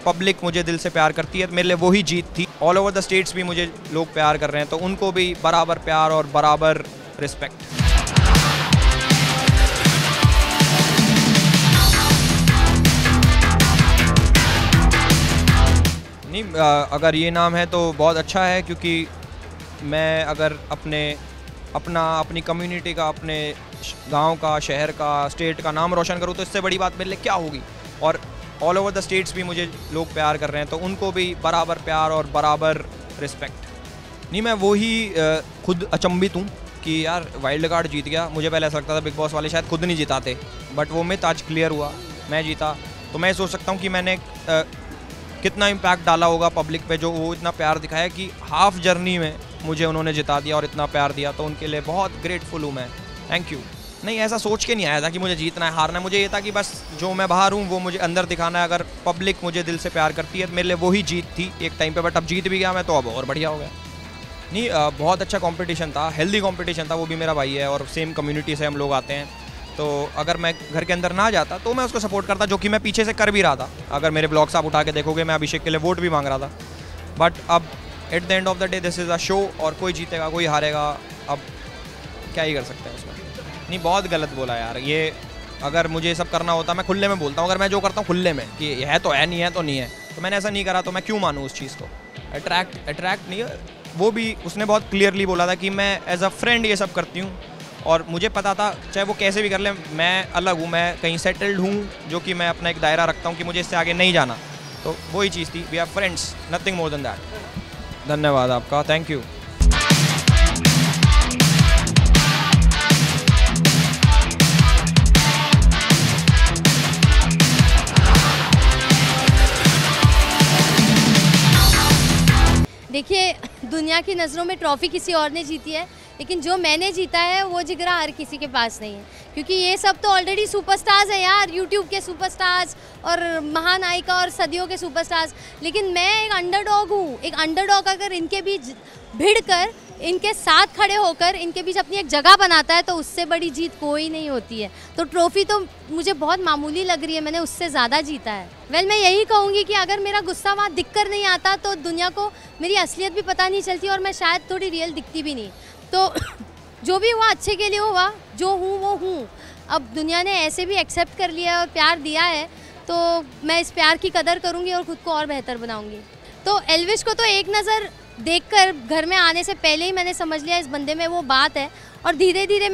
Public मुझे दिल से प्यार करती है, मेरे लिए वही जीत थी। ऑल ओवर द स्टेट्स भी मुझे लोग प्यार कर रहे हैं, तो उनको भी बराबर प्यार और बराबर रिस्पेक्ट। नहीं, अगर ये नाम है तो बहुत अच्छा है, क्योंकि मैं अगर अपनी कम्युनिटी का, अपने गांव का, शहर का, स्टेट का नाम रोशन करूँ तो इससे बड़ी बात मेरे लिए क्या होगी। और ऑल ओवर द स्टेट्स भी मुझे लोग प्यार कर रहे हैं, तो उनको भी बराबर प्यार और बराबर रिस्पेक्ट। नहीं, मैं वही खुद अचंभित हूँ कि यार वाइल्ड कार्ड जीत गया। मुझे पहले ऐसा लगता था बिग बॉस वाले शायद खुद नहीं जिताते, बट वो मिथ आज क्लियर हुआ, मैं जीता। तो मैं सोच सकता हूँ कि मैंने कितना इम्पैक्ट डाला होगा पब्लिक पे, जो वो इतना प्यार दिखाया कि हाफ जर्नी में मुझे उन्होंने जिता दिया और इतना प्यार दिया, तो उनके लिए बहुत ग्रेटफुल हूँ मैं। Thank you. नहीं, ऐसा सोच के नहीं आया था कि मुझे जीतना है, हारना है। मुझे ये था कि बस जो मैं बाहर हूँ वो मुझे अंदर दिखाना है। अगर पब्लिक मुझे दिल से प्यार करती है तो मेरे लिए वही जीत थी एक टाइम पे, बट अब जीत भी गया मैं, तो अब और बढ़िया हो गया। नहीं, बहुत अच्छा कंपटीशन था, हेल्दी कंपटीशन था। वो भी मेरा भाई है और सेम कम्युनिटी से हम लोग आते हैं, तो अगर मैं घर के अंदर ना जाता तो मैं उसको सपोर्ट करता, जो कि मैं पीछे से कर भी रहा था। अगर मेरे ब्लॉग्स आप उठा के देखोगे, मैं अभिषेक के लिए वोट भी मांग रहा था। बट अब at the end of the day this is a show, और कोई जीतेगा कोई हारेगा, अब क्या ही कर सकते हैं उसमें। नहीं, बहुत गलत बोला यार ये। अगर मुझे सब करना होता, मैं खुले में बोलता हूँ। अगर मैं जो करता हूँ खुले में कि है तो है, नहीं है तो नहीं है, तो मैंने ऐसा नहीं करा, तो मैं क्यों मानूँ उस चीज़ को। अट्रैक्ट नहीं है, वो भी उसने बहुत क्लियरली बोला था कि मैं एज अ फ्रेंड ये सब करती हूँ, और मुझे पता था चाहे वो कैसे भी कर ले, मैं अलग हूँ, मैं कहीं सेटल्ड हूँ, जो कि मैं अपना एक दायरा रखता हूँ कि मुझे इससे आगे नहीं जाना। तो वही चीज़ थी, we are friends, nothing more than that. धन्यवाद आपका, थैंक यू। देखिए, दुनिया की नज़रों में ट्रॉफ़ी किसी और ने जीती है, लेकिन जो मैंने जीता है वो जिगरा हर किसी के पास नहीं है, क्योंकि ये सब तो ऑलरेडी सुपरस्टार्स हैं यार, यूट्यूब के सुपरस्टार्स और महानायिका और सदियों के सुपरस्टार्स। लेकिन मैं एक अंडरडॉग हूँ। एक अंडरडॉग अगर इनके बीच भिड़ कर, इनके साथ खड़े होकर इनके बीच अपनी एक जगह बनाता है, तो उससे बड़ी जीत कोई नहीं होती है। तो ट्रॉफ़ी तो मुझे बहुत मामूली लग रही है, मैंने उससे ज़्यादा जीता है। मैं यही कहूँगी कि अगर मेरा गुस्सा वहाँ दिख कर नहीं आता तो दुनिया को मेरी असलियत भी पता नहीं चलती, और मैं शायद थोड़ी रियल दिखती भी नहीं। तो जो भी हुआ अच्छे के लिए हुआ, जो हूँ वो हूँ। अब दुनिया ने ऐसे भी एक्सेप्ट कर लिया है और प्यार दिया है, तो मैं इस प्यार की कदर करूँगी और ख़ुद को और बेहतर बनाऊँगी। तो एल्विश को तो एक नज़र देखकर घर में आने से पहले ही मैंने समझ लिया इस बंदे में वो बात है, और धीरे धीरे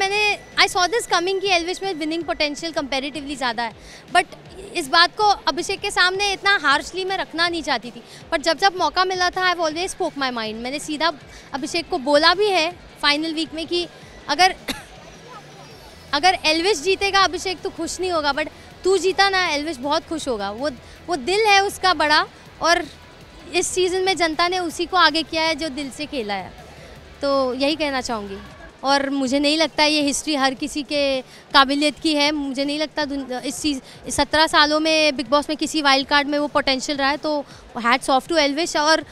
आई सॉ दिस कमिंग कि एल्विश में विनिंग पोटेंशियल कंपैरेटिवली ज़्यादा है। बट इस बात को अभिषेक के सामने इतना हार्शली मैं रखना नहीं चाहती थी, बट जब मौका मिला था, I always spoke my mind. मैंने सीधा अभिषेक को बोला भी है फाइनल वीक में कि अगर एल्विश जीतेगा अभिषेक तो खुश नहीं होगा, बट तू जीता ना एल्विश बहुत खुश होगा। वो दिल है उसका बड़ा, और इस सीज़न में जनता ने उसी को आगे किया है जो दिल से खेला है। तो यही कहना चाहूँगी, और मुझे नहीं लगता ये हिस्ट्री हर किसी के काबिलियत की है। मुझे नहीं लगता इस 17 सालों में बिग बॉस में किसी वाइल्ड कार्ड में वो पोटेंशियल रहा है, तो हैट्स ऑफ टू एल्विश। और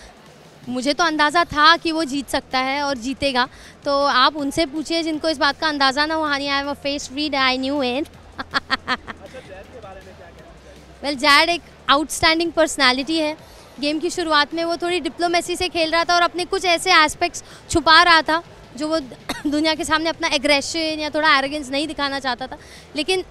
मुझे तो अंदाज़ा था कि वो जीत सकता है और जीतेगा, तो आप उनसे पूछिए जिनको इस बात का अंदाज़ा ना हो। Honey, I have a face read, I knew it. Well, जैड एक आउटस्टैंडिंग पर्सनैलिटी है। गेम की शुरुआत में वो थोड़ी डिप्लोमेसी से खेल रहा था और अपने कुछ ऐसे एस्पेक्ट्स छुपा रहा था जो वो दुनिया के सामने अपना एग्रेशन या थोड़ा एरोगेंस नहीं दिखाना चाहता था। लेकिन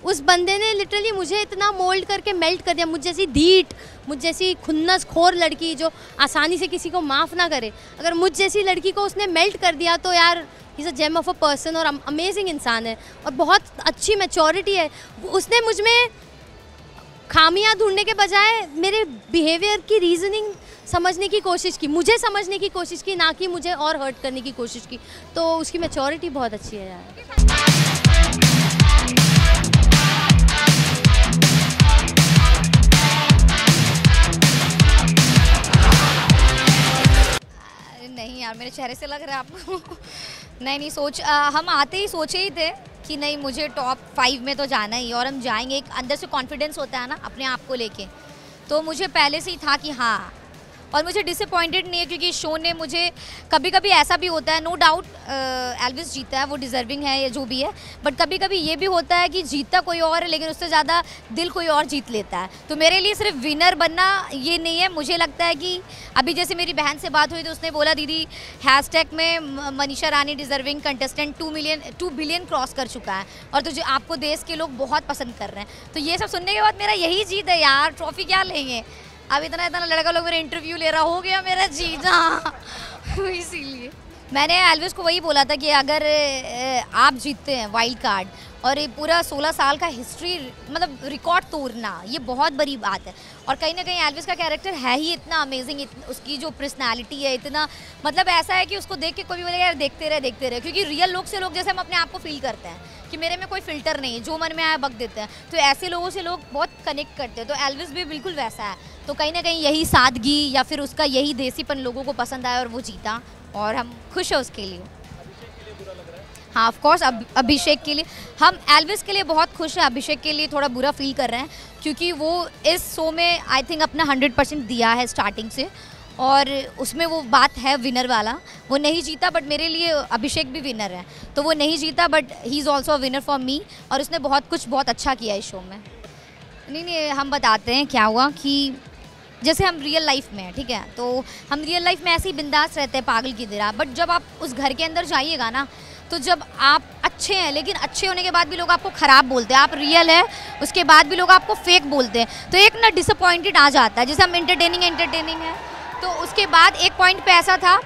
उस बंदे ने लिटरली मुझे इतना मोल्ड करके मेल्ट कर दिया। मुझ जैसी ढीठ, मुझ जैसी खुन्नस खोर लड़की जो आसानी से किसी को माफ़ ना करे, अगर मुझ जैसी लड़की को उसने मेल्ट कर दिया तो यार he is a gem of a person, और अमेजिंग इंसान है और बहुत अच्छी मैच्योरिटी है। उसने मुझ में खामियां ढूंढने के बजाय मेरे बिहेवियर की रीजनिंग समझने की कोशिश की, मुझे समझने की कोशिश की, ना कि मुझे और हर्ट करने की कोशिश की। तो उसकी मैच्योरिटी बहुत अच्छी है यार। नहीं यार, मेरे चेहरे से लग रहा है आपको। नहीं, हम आते ही सोचे ही थे कि नहीं, मुझे टॉप 5 में तो जाना ही, और हम जाएंगे। एक अंदर से कॉन्फिडेंस होता है ना अपने आप को लेके, तो मुझे पहले से ही था कि हाँ और मुझे डिसअपॉइंटेड नहीं है, क्योंकि शो ने मुझे, कभी कभी ऐसा भी होता है, नो डाउट एल्विस जीता है, वो डिजर्विंग है या जो भी है, बट कभी कभी ये भी होता है कि जीतता कोई और है लेकिन उससे ज़्यादा दिल कोई और जीत लेता है। तो मेरे लिए सिर्फ विनर बनना ये नहीं है। मुझे लगता है कि अभी जैसे मेरी बहन से बात हुई तो उसने बोला दीदी हैशटैग में Manisha Rani deserving contestant 2 billion cross कर चुका है और तो जो आपको देश के लोग बहुत पसंद कर रहे हैं। तो ये सब सुनने के बाद मेरा यही जीत है यार, ट्रॉफी क्या लेंगे, अब इतना इतना लड़का लोग मेरे इंटरव्यू ले रहा, हो गया मेरा जीतना। इसीलिए मैंने एल्विस को वही बोला था कि अगर आप जीतते हैं वाइल्ड कार्ड और ये पूरा 16 साल का हिस्ट्री मतलब रिकॉर्ड तोड़ना, ये बहुत बड़ी बात है। और कहीं ना कहीं एल्विस का कैरेक्टर है ही इतना अमेजिंग, उसकी जो पर्सनालिटी है इतना मतलब ऐसा है कि उसको देख के कोई भी बोलेगा यार देखते रहे, क्योंकि रियल लोग से लोग जैसे हम अपने आप को फील करते हैं कि मेरे में कोई फ़िल्टर नहीं है, जो मन में आया बक देते हैं, तो ऐसे लोगों से लोग बहुत कनेक्ट करते हैं। तो एल्विस भी बिल्कुल वैसा है। तो कहीं ना कहीं यही सादगी या फिर उसका यही देसीपन लोगों को पसंद आया और वो जीता, और हम खुश हैं उसके लिए। हाँ ऑफ कोर्स अभिषेक के लिए, हम एल्विस के लिए बहुत खुश हैं, अभिषेक के लिए थोड़ा बुरा फील कर रहे हैं क्योंकि वो इस शो में आई थिंक अपना 100% दिया है स्टार्टिंग से, और उसमें वो बात है विनर वाला, वो नहीं जीता। बट मेरे लिए अभिषेक भी विनर है, तो वो नहीं जीता but he is also a winner for me, और उसने बहुत अच्छा किया इस शो में। नहीं हम बताते हैं क्या हुआ कि जैसे हम रियल लाइफ में हैं, ठीक है, तो हम रियल लाइफ में ऐसे ही बिंदास रहते हैं पागल की तरह, बट जब आप उस घर के अंदर जाइएगा ना, तो जब आप अच्छे हैं लेकिन अच्छे होने के बाद भी लोग आपको ख़राब बोलते हैं, आप रियल है उसके बाद भी लोग आपको फेक बोलते हैं, तो एक ना डिसअपॉइंटेड आ जाता है। जैसे हम एंटरटेनिंग है, तो उसके बाद एक पॉइंट पे ऐसा था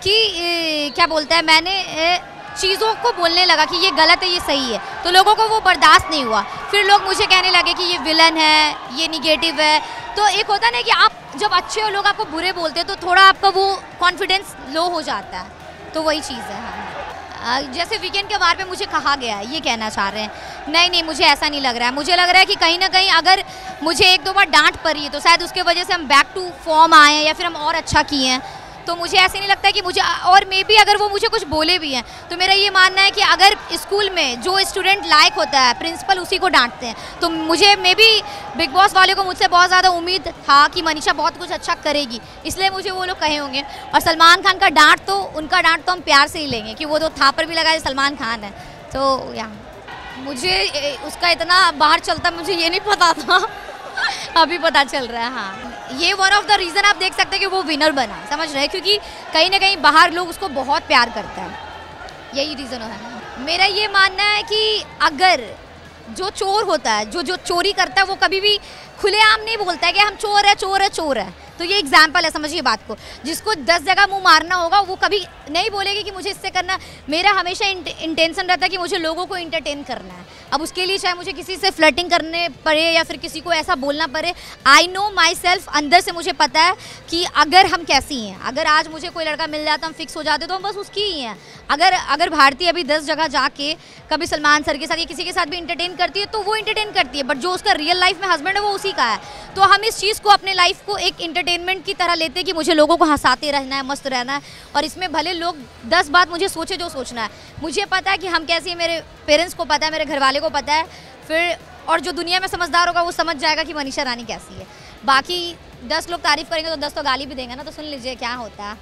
कि क्या बोलता है, मैंने चीज़ों को बोलने लगा कि ये गलत है ये सही है, तो लोगों को वो बर्दाश्त नहीं हुआ। फिर लोग मुझे कहने लगे कि ये विलन है, ये निगेटिव है। तो एक होता है ना कि आप जब अच्छे हो लोग आपको बुरे बोलते हैं तो थोड़ा आपका वो कॉन्फिडेंस लो हो जाता है, तो वही चीज़ है। हाँ जैसे वीकेंड के बारे में मुझे कहा गया है, ये कहना चाह रहे हैं, नहीं मुझे ऐसा नहीं लग रहा है। मुझे लग रहा है कि कहीं ना कहीं अगर मुझे 1-2 बार डांट पड़ी है तो शायद उसके वजह से हम बैक टू फॉर्म आए हैं या फिर हम और अच्छा किए हैं। तो मुझे ऐसे नहीं लगता कि मुझे, और मे बी अगर वो मुझे कुछ बोले भी हैं तो मेरा ये मानना है कि अगर स्कूल में जो स्टूडेंट लायक होता है प्रिंसिपल उसी को डांटते हैं, तो मुझे मे बी बिग बॉस वाले को मुझसे बहुत ज़्यादा उम्मीद था कि मनीषा बहुत कुछ अच्छा करेगी, इसलिए मुझे वो लोग कहे होंगे। और सलमान खान का डांट तो उनका डांट तो हम प्यार से ही लेंगे कि वो तो थापर भी लगाए सलमान खान है। तो या मुझे उसका इतना बाहर चलता मुझे ये नहीं पता था, अभी पता चल रहा है। हाँ ये वन ऑफ द रीज़न आप देख सकते हैं कि वो विनर बना, समझ रहे हैं, क्योंकि कहीं ना कहीं बाहर लोग उसको बहुत प्यार करते हैं, यही रीज़न है। मेरा ये मानना है कि अगर जो चोर होता है, जो चोरी करता है, वो कभी भी खुलेआम नहीं बोलता है कि हम चोर है। तो ये एग्जाम्पल है, समझिए बात को। जिसको 10 जगह मुंह मारना होगा वो कभी नहीं बोलेगी कि मुझे इससे करना। मेरा हमेशा इंटेंशन रहता है कि मुझे लोगों को इंटरटेन करना है। अब उसके लिए चाहे मुझे किसी से फ्लर्टिंग करने पड़े या फिर किसी को ऐसा बोलना पड़े, आई नो माई सेल्फ, अंदर से मुझे पता है कि अगर हम कैसी हैं। अगर आज मुझे कोई लड़का मिल जाता हम फिक्स हो जाते तो हम बस उसकी ही हैं। अगर भारती अभी 10 जगह जाके कभी सलमान सर के साथ या किसी के साथ भी इंटरटेन करती है तो वो इंटरटेन करती है, बट जो उसका रियल लाइफ में हस्बैंड है वो उसी का है। तो हम इस चीज़ को अपने लाइफ को एक इंटरटेनमेंट की तरह लेते हैं कि मुझे लोगों को हंसाते रहना है, मस्त रहना है, और इसमें भले लोग 10 बात मुझे सोचे जो सोचना है। मुझे पता है कि हम कैसे, मेरे पेरेंट्स को पता है, मेरे घर वाले को पता है, फिर और जो दुनिया में समझदार होगा वो समझ जाएगा कि मनीषा रानी कैसी है। बाकी 10 लोग तारीफ़ करेंगे तो 10 तो गाली भी देंगे ना, तो सुन लीजिए क्या होता है।